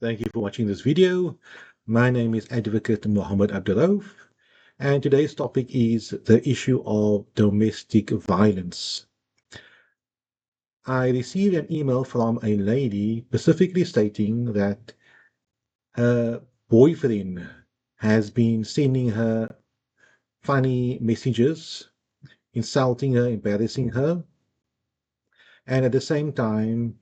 Thank you for watching this video. My name is Advocate Mohammed Abduroaf, and today's topic is the issue of domestic violence. I received an email from a lady specifically stating that her boyfriend has been sending her funny messages, insulting her, embarrassing her, and at the same time,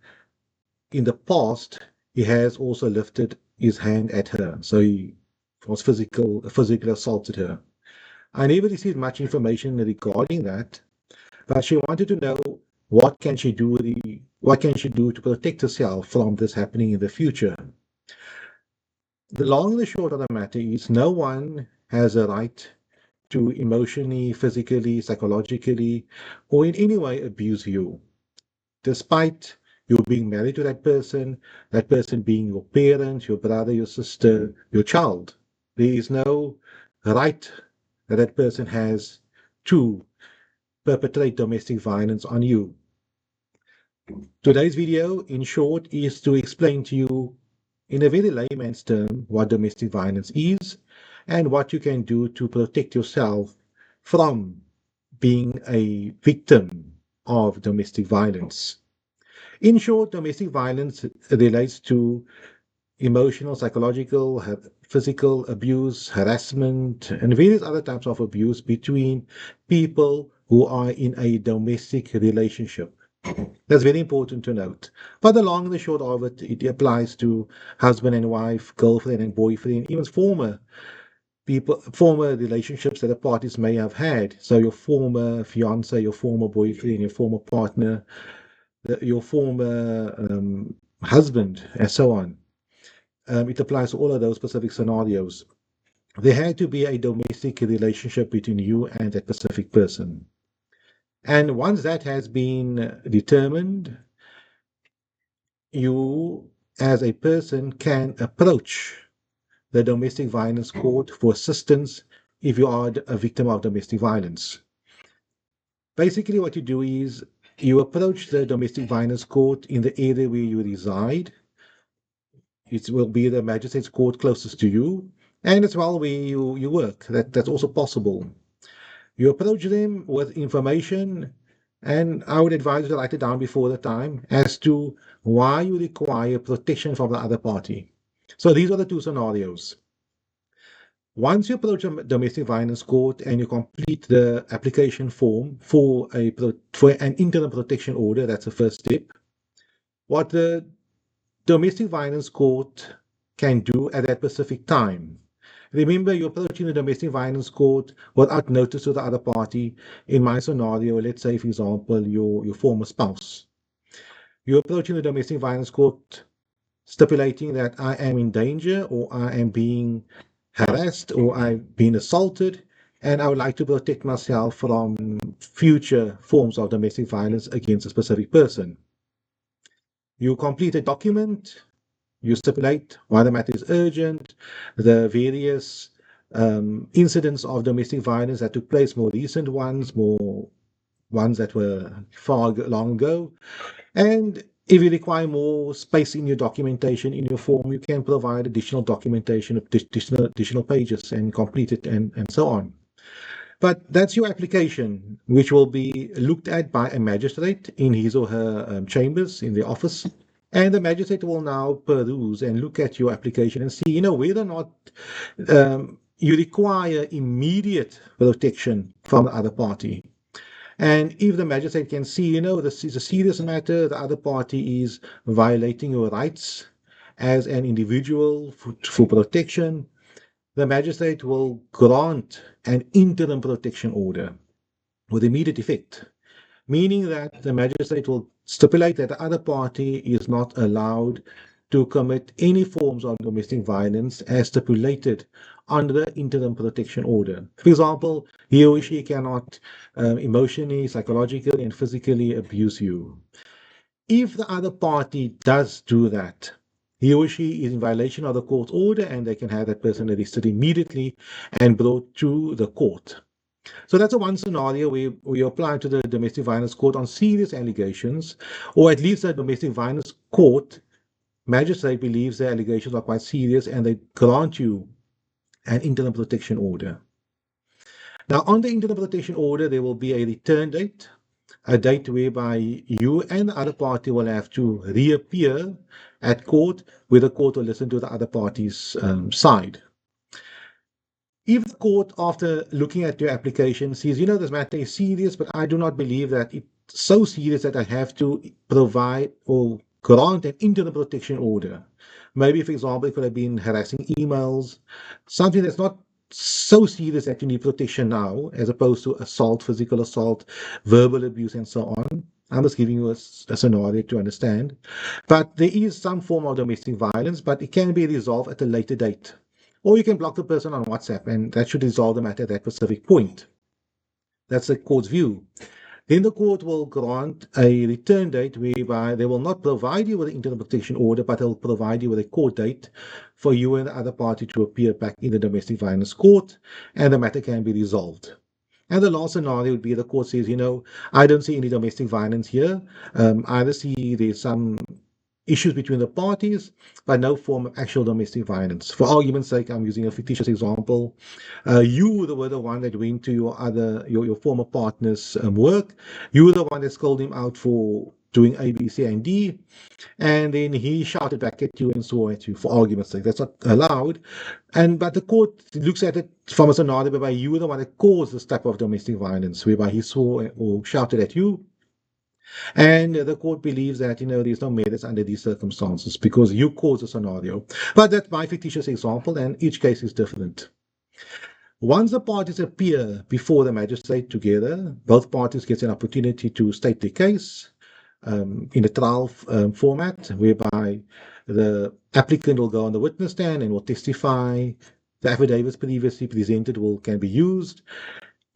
in the past, he has also lifted his hand at her. So he was physically assaulted her. I never received much information regarding that, but she wanted to know what can she do to protect herself from this happening in the future. The long and the short of the matter is no one has a right to emotionally, physically, psychologically, or in any way abuse you, despite you being married to that person being your parent, your brother, your sister, your child. There is no right that that person has to perpetrate domestic violence on you. Today's video, in short, is to explain to you in a very layman's term what domestic violence is and what you can do to protect yourself from being a victim of domestic violence. In short, domestic violence relates to emotional, psychological, physical abuse, harassment, and various other types of abuse between people who are in a domestic relationship. That's very important to note. But the long and the short of it, it applies to husband and wife, girlfriend and boyfriend, even former relationships that the parties may have had. So your former fiance, your former boyfriend, your former partner, your former husband, and so on. It applies to all of those specific scenarios. There had to be a domestic relationship between you and that specific person. And once that has been determined, you as a person can approach the domestic violence court for assistance if you are a victim of domestic violence. Basically, what you do is you approach the domestic violence court in the area where you reside. It will be the magistrate's court closest to you, and as well where you work. That's also possible. You approach them with information, and I would advise you to write it down before the time as to why you require protection from the other party. So these are the two scenarios. Once you approach a domestic violence court and you complete the application form for an interim protection order, that's the first step. What the domestic violence court can do at that specific time. Remember, you're approaching the domestic violence court without notice to the other party. In my scenario, let's say, for example, your former spouse. You're approaching the domestic violence court stipulating that I am in danger, or I am being harassed, or I've been assaulted, and I would like to protect myself from future forms of domestic violence against a specific person. You complete a document, you stipulate why the matter is urgent, the various incidents of domestic violence that took place, more recent ones, more ones that were far long ago. And if you require more space in your documentation, in your form, you can provide additional documentation, additional pages, and complete it, and so on. But that's your application, which will be looked at by a magistrate in his or her chambers in the office. And the magistrate will now peruse and look at your application and see, whether or not you require immediate protection from the other party. And if the magistrate can see, this is a serious matter, the other party is violating your rights as an individual for protection, the magistrate will grant an interim protection order with immediate effect, meaning that the magistrate will stipulate that the other party is not allowed to commit any forms of domestic violence as stipulated under the interim protection order. For example, he or she cannot emotionally, psychologically, and physically abuse you. If the other party does do that, he or she is in violation of the court order, and they can have that person arrested immediately and brought to the court. So that's one scenario where you apply to the domestic violence court on serious allegations, or at least the domestic violence court magistrate believes the allegations are quite serious and they grant you an interim protection order. Now, on the interim protection order, there will be a return date, a date whereby you and the other party will have to reappear at court, where the court will listen to the other party's side. If the court, after looking at your application, says, this matter is serious, but I do not believe that it's so serious that I have to provide or grant an interim protection order. Maybe, for example, it could have been harassing emails, something that's not so serious that you need protection now, as opposed to assault, physical assault, verbal abuse, and so on. I'm just giving you a scenario to understand. But there is some form of domestic violence, but it can be resolved at a later date. Or you can block the person on WhatsApp, and that should resolve the matter at that specific point. That's the court's view. Then the court will grant a return date whereby they will not provide you with an interim protection order, but they'll provide you with a court date for you and the other party to appear back in the domestic violence court, and the matter can be resolved. And the last scenario would be the court says, I don't see any domestic violence here. I see there's some issues between the parties, but no form of actual domestic violence. For argument's sake, I'm using a fictitious example. You were the one that went to your former partner's work. You were the one that called him out for doing A, B, C, and D, and then he shouted back at you and swore at you. For argument's sake, that's not allowed. But the court looks at it from a scenario whereby you were the one that caused this type of domestic violence, whereby he swore or shouted at you. And the court believes that, there's no merits under these circumstances because you caused the scenario. But that's my fictitious example, and each case is different. Once the parties appear before the magistrate together, both parties get an opportunity to state their case in a trial format, whereby the applicant will go on the witness stand and will testify. The affidavits previously presented can be used.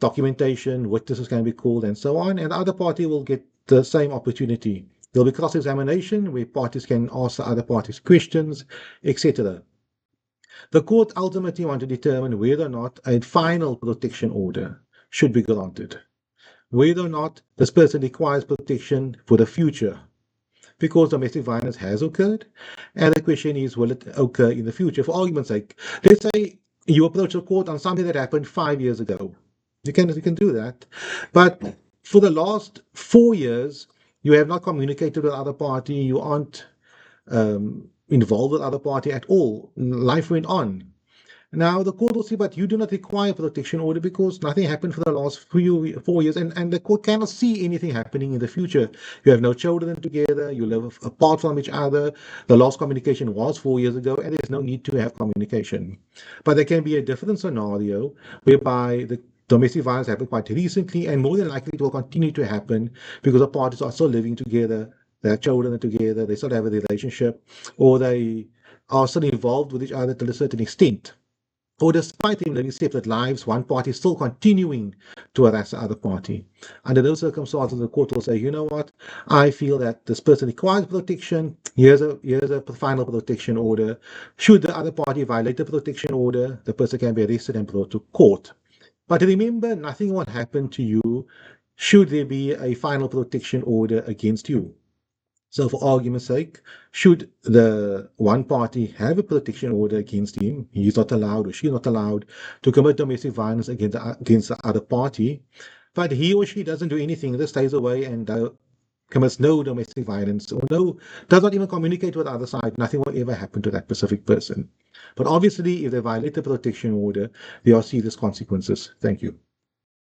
Documentation, witnesses can be called, and so on. And the other party will get the same opportunity. There'll be cross-examination where parties can ask the other parties questions, etc. The court ultimately want to determine whether or not a final protection order should be granted, whether or not this person requires protection for the future, because domestic violence has occurred, and the question is, will it occur in the future? For argument's sake, let's say you approach the court on something that happened 5 years ago. You can do that, but for the last 4 years, you have not communicated with the other party. You aren't involved with the other party at all. Life went on. Now the court will say, but you do not require a protection order because nothing happened for the last 4 years, and the court cannot see anything happening in the future. You have no children together, you live apart from each other, the last communication was 4 years ago, and there's no need to have communication. But there can be a different scenario whereby the domestic violence happened quite recently, and more than likely it will continue to happen because the parties are still living together, their children are together, they still have a relationship, or they are still involved with each other to a certain extent. Or despite them living separate lives, one party is still continuing to harass the other party. Under those circumstances, the court will say, you know what, I feel that this person requires protection. Here's a final protection order. Should the other party violate the protection order, the person can be arrested and brought to court. But remember, nothing will happen to you should there be a final protection order against you. So for argument's sake, should the one party have a protection order against him, he's not allowed or she's not allowed to commit domestic violence against the other party, but he or she doesn't do anything, just stays away and commits no domestic violence or does not even communicate with the other side, nothing will ever happen to that specific person. But obviously, if they violate the protection order, there are serious consequences. Thank you.